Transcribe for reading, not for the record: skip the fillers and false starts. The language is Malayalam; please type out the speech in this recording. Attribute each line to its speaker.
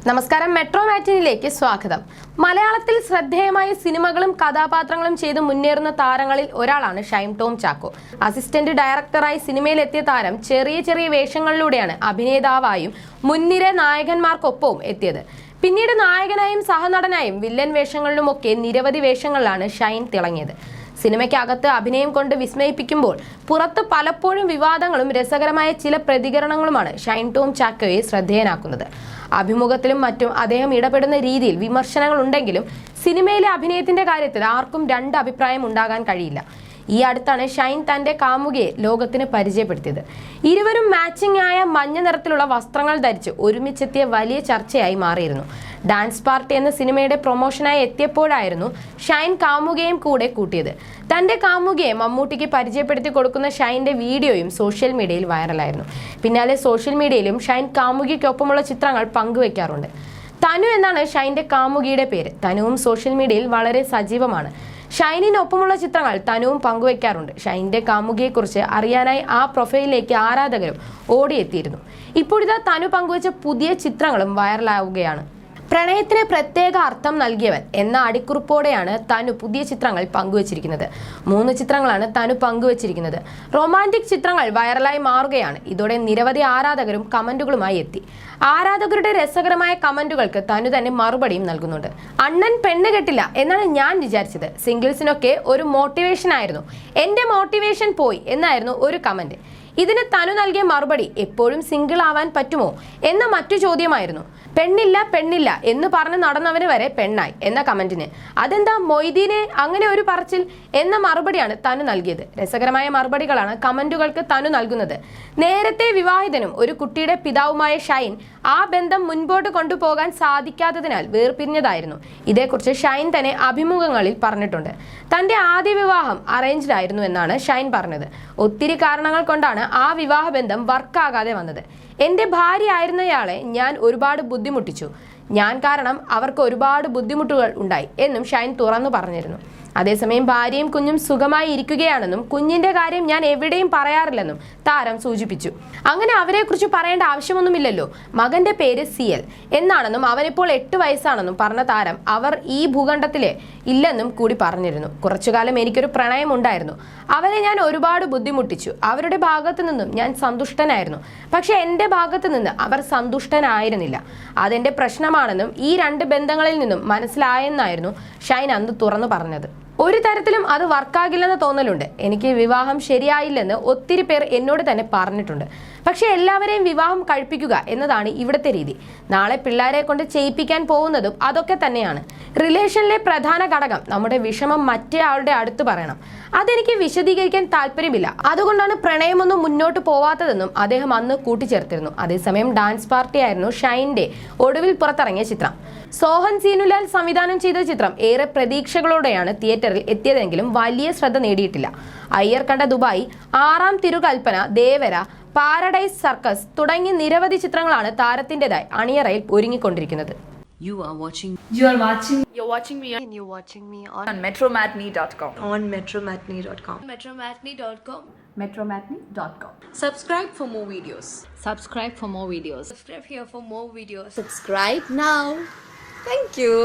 Speaker 1: നമസ്കാരം, മെട്രോ മാറ്റിനിലേക്ക് സ്വാഗതം. മലയാളത്തിൽ ശ്രദ്ധേയമായ സിനിമകളും കഥാപാത്രങ്ങളും ചെയ്ത് മുന്നേറുന്ന താരങ്ങളിൽ ഒരാളാണ് ഷൈൻ ടോം ചാക്കോ. അസിസ്റ്റന്റ് ഡയറക്ടറായി സിനിമയിലെത്തിയ താരം ചെറിയ ചെറിയ വേഷങ്ങളിലൂടെയാണ് അഭിനേതാവായും മുൻനിര നായകന്മാർക്കൊപ്പവും എത്തിയത്. പിന്നീട് നായകനായും സഹനടനായും വില്ലൻ വേഷങ്ങളിലുമൊക്കെ നിരവധി വേഷങ്ങളിലാണ് ഷൈൻ തിളങ്ങിയത്. സിനിമയ്ക്കകത്ത് അഭിനയം കൊണ്ട് വിസ്മയിപ്പിക്കുമ്പോൾ പുറത്ത് പലപ്പോഴും വിവാദങ്ങളും രസകരമായ ചില പ്രതികരണങ്ങളുമാണ് ഷൈൻ ടോം ചാക്കോയെ ശ്രദ്ധേയനാക്കുന്നത്. അഭിമുഖത്തിലും മറ്റും അദ്ദേഹം ഇടപെടുന്ന രീതിയിൽ വിമർശനങ്ങൾ ഉണ്ടെങ്കിലും സിനിമയിലെ അഭിനയത്തിന്റെ കാര്യത്തിൽ ആർക്കും രണ്ട് അഭിപ്രായം ഉണ്ടാകാൻ കഴിയില്ല. ഈ അടുത്താണ് ഷൈൻ തന്റെ കാമുകിയെ ലോകത്തിന് പരിചയപ്പെടുത്തിയത്. ഇരുവരും മാച്ചിങ് ആയ മഞ്ഞ നിറത്തിലുള്ള വസ്ത്രങ്ങൾ ധരിച്ച് ഒരുമിച്ചെത്തിയ വലിയ ചർച്ചയായി മാറിയിരുന്നു. ഡാൻസ് പാർട്ടി എന്ന സിനിമയുടെ പ്രൊമോഷനായി എത്തിയപ്പോഴായിരുന്നു ഷൈൻ കാമുകയും കൂടെ കൂട്ടിയത്. തന്റെ കാമുകയെ മമ്മൂട്ടിക്ക് പരിചയപ്പെടുത്തി കൊടുക്കുന്ന ഷൈൻ്റെ വീഡിയോയും സോഷ്യൽ മീഡിയയിൽ വൈറലായിരുന്നു. പിന്നാലെ സോഷ്യൽ മീഡിയയിലും ഷൈൻ കാമുകിക്കൊപ്പമുള്ള ചിത്രങ്ങൾ പങ്കുവയ്ക്കാറുണ്ട്. തനു എന്നാണ് ഷൈൻ്റെ കാമുകിയുടെ പേര്. തനുവും സോഷ്യൽ മീഡിയയിൽ വളരെ സജീവമാണ്. ഷൈനിനൊപ്പമുള്ള ചിത്രങ്ങൾ തനുവും പങ്കുവയ്ക്കാറുണ്ട്. ഷൈൻ്റെ കാമുകിയെക്കുറിച്ച് അറിയാനായി ആ പ്രൊഫൈലിലേക്ക് ആരാധകരും ഓടിയെത്തിയിരുന്നു. ഇപ്പോഴിതാ തനു പങ്കുവച്ച പുതിയ ചിത്രങ്ങളും വൈറലാവുകയാണ്. പ്രണയത്തിന് പ്രത്യേക അർത്ഥം നൽകിയവൻ എന്ന അടിക്കുറിപ്പോടെയാണ് തനു പുതിയ ചിത്രങ്ങൾ പങ്കുവച്ചിരിക്കുന്നത്. 3 ചിത്രങ്ങളാണ് തനു പങ്കുവച്ചിരിക്കുന്നത്. റൊമാൻറ്റിക് ചിത്രങ്ങൾ വൈറലായി മാറുകയാണ്. ഇതോടെ നിരവധി ആരാധകരും കമന്റുകളുമായി എത്തി. ആരാധകരുടെ രസകരമായ കമന്റുകൾക്ക് തനു തന്നെ മറുപടിയും നൽകുന്നുണ്ട്. അണ്ണൻ പെണ്ണ് കെട്ടില്ല എന്നാണ് ഞാൻ വിചാരിച്ചത്. സിംഗിൾസിനൊക്കെ ഒരു മോട്ടിവേഷൻ ആയിരുന്നു. എൻ്റെ മോട്ടിവേഷൻ പോയി എന്നായിരുന്നു ഒരു കമന്റ്. ഇതിന് തനു നൽകിയ മറുപടി എപ്പോഴും സിംഗിൾ ആവാൻ പറ്റുമോ എന്ന മറ്റു ചോദ്യമായിരുന്നു. പെണ്ണില്ല പെണ്ണില്ല എന്ന് പറഞ്ഞ് നടന്നവന് വരെ പെണ്ണായി എന്ന കമന്റിന് അതെന്താ മൊയ്തീനെ അങ്ങനെ ഒരു പറച്ചിൽ എന്ന മറുപടിയാണ് തനു നൽകിയത്. രസകരമായ മറുപടികളാണ് കമന്റുകൾക്ക് തനു നൽകുന്നത്. നേരത്തെ വിവാഹിതനും ഒരു കുട്ടിയുടെ പിതാവുമായ ഷൈൻ ആ ബന്ധം മുൻപോട്ട് കൊണ്ടുപോകാൻ സാധിക്കാത്തതിനാൽ വേർപിരിഞ്ഞതായിരുന്നു. ഇതേക്കുറിച്ച് ഷൈൻ തന്നെ അഭിമുഖങ്ങളിൽ പറഞ്ഞിട്ടുണ്ട്. തന്റെ ആദ്യ വിവാഹം അറേഞ്ച്ഡ് ആയിരുന്നു എന്നാണ് ഷൈൻ പറഞ്ഞത്. ഒത്തിരി കാരണങ്ങൾ കൊണ്ടാണ് ആ വിവാഹ ബന്ധം വർക്കാകാതെ വന്നത്. എൻ്റെ ഭാര്യ ആയിരുന്നയാളെ ഞാൻ ഒരുപാട് ബുദ്ധിമുട്ടിച്ചു. ഞാൻ കാരണം അവർക്ക് ഒരുപാട് ബുദ്ധിമുട്ടുകൾ ഉണ്ടായി എന്നും ഷൈൻ തുറന്നു പറഞ്ഞിരുന്നു. അതേസമയം ഭാര്യയും കുഞ്ഞും സുഖമായി ഇരിക്കുകയാണെന്നും കുഞ്ഞിന്റെ കാര്യം ഞാൻ എവിടെയും പറയാറില്ലെന്നും താരം സൂചിപ്പിച്ചു. അങ്ങനെ അവരെക്കുറിച്ച് പറയേണ്ട ആവശ്യമൊന്നുമില്ലല്ലോ. മകന്റെ പേര് സിയൽ എന്നാണെന്നും അവനിപ്പോൾ 8 വയസ്സാണെന്നും പറഞ്ഞ താരം അവർ ഈ ഭൂഖണ്ഡത്തിലെ ഇല്ലെന്നും കൂടി പറഞ്ഞിരുന്നു. കുറച്ചുകാലം എനിക്കൊരു പ്രണയം ഉണ്ടായിരുന്നു. അവരെ ഞാൻ ഒരുപാട് ബുദ്ധിമുട്ടിച്ചു. അവരുടെ ഭാഗത്തു നിന്നും ഞാൻ സന്തുഷ്ടനായിരുന്നു. പക്ഷെ എൻ്റെ ഭാഗത്തു നിന്ന് അവർ സന്തുഷ്ടനായിരുന്നില്ല. അതെന്റെ പ്രശ്നമാണെന്നും ഈ 2 ബന്ധങ്ങളിൽ നിന്നും മനസ്സിലായെന്നായിരുന്നു ഷൈൻ അന്ന് തുറന്നു പറഞ്ഞത്. ഒരു തരത്തിലും അത് വർക്കാകില്ലെന്ന് തോന്നലുണ്ട്. എനിക്ക് വിവാഹം ശരിയായില്ലെന്ന് ഒത്തിരി പേർ എന്നോട് തന്നെ പറഞ്ഞിട്ടുണ്ട്. പക്ഷെ എല്ലാവരെയും വിവാഹം കഴിപ്പിക്കുക എന്നതാണ് ഇവിടുത്തെ രീതി. നാളെ പിള്ളേരെ കൊണ്ട് ചെയ്യിപ്പിക്കാൻ പോകുന്നതും അതൊക്കെ തന്നെയാണ്. റിലേഷനിലെ പ്രധാന ഘടകം നമ്മുടെ വിഷമം മറ്റേ ആളുടെ അടുത്ത് പറയണം. അതെനിക്ക് വിശദീകരിക്കാൻ താല്പര്യമില്ല. അതുകൊണ്ടാണ് പ്രണയമൊന്നും മുന്നോട്ട് പോവാത്തതെന്നും അദ്ദേഹം അന്ന് കൂട്ടിച്ചേർത്തിരുന്നു. അതേസമയം ഡാൻസ് പാർട്ടി ആയിരുന്നു ഷൈൻ്റെ ഒടുവിൽ പുറത്തിറങ്ങിയ ചിത്രം. സോഹൻ സീനുലാൽ സംവിധാനം ചെയ്ത ചിത്രം ഏറെ പ്രതീക്ഷകളോടെയാണ് തിയേറ്ററിൽ എത്തിയതെങ്കിലും വലിയ ശ്രദ്ധ നേടിയിട്ടില്ല. അയ്യർ കണ്ട ദുബായ്, 6-ാം തിരുകൽപ്പന, ദേവര, പാരഡൈസ് സർക്കസ് തുടങ്ങി നിരവധി ചിത്രങ്ങളാണ് താരത്തിൻ്റെതായി അണിയറയിൽ ഒരുങ്ങിക്കൊണ്ടിരിക്കുന്നത്.
Speaker 2: You're watching
Speaker 3: me
Speaker 2: on metromatney.com.
Speaker 3: on metromatney.com.
Speaker 2: metromatney.com.
Speaker 3: Subscribe for more videos.
Speaker 2: Subscribe for more videos.
Speaker 3: Subscribe here for more videos.
Speaker 2: Subscribe now.
Speaker 3: Thank you.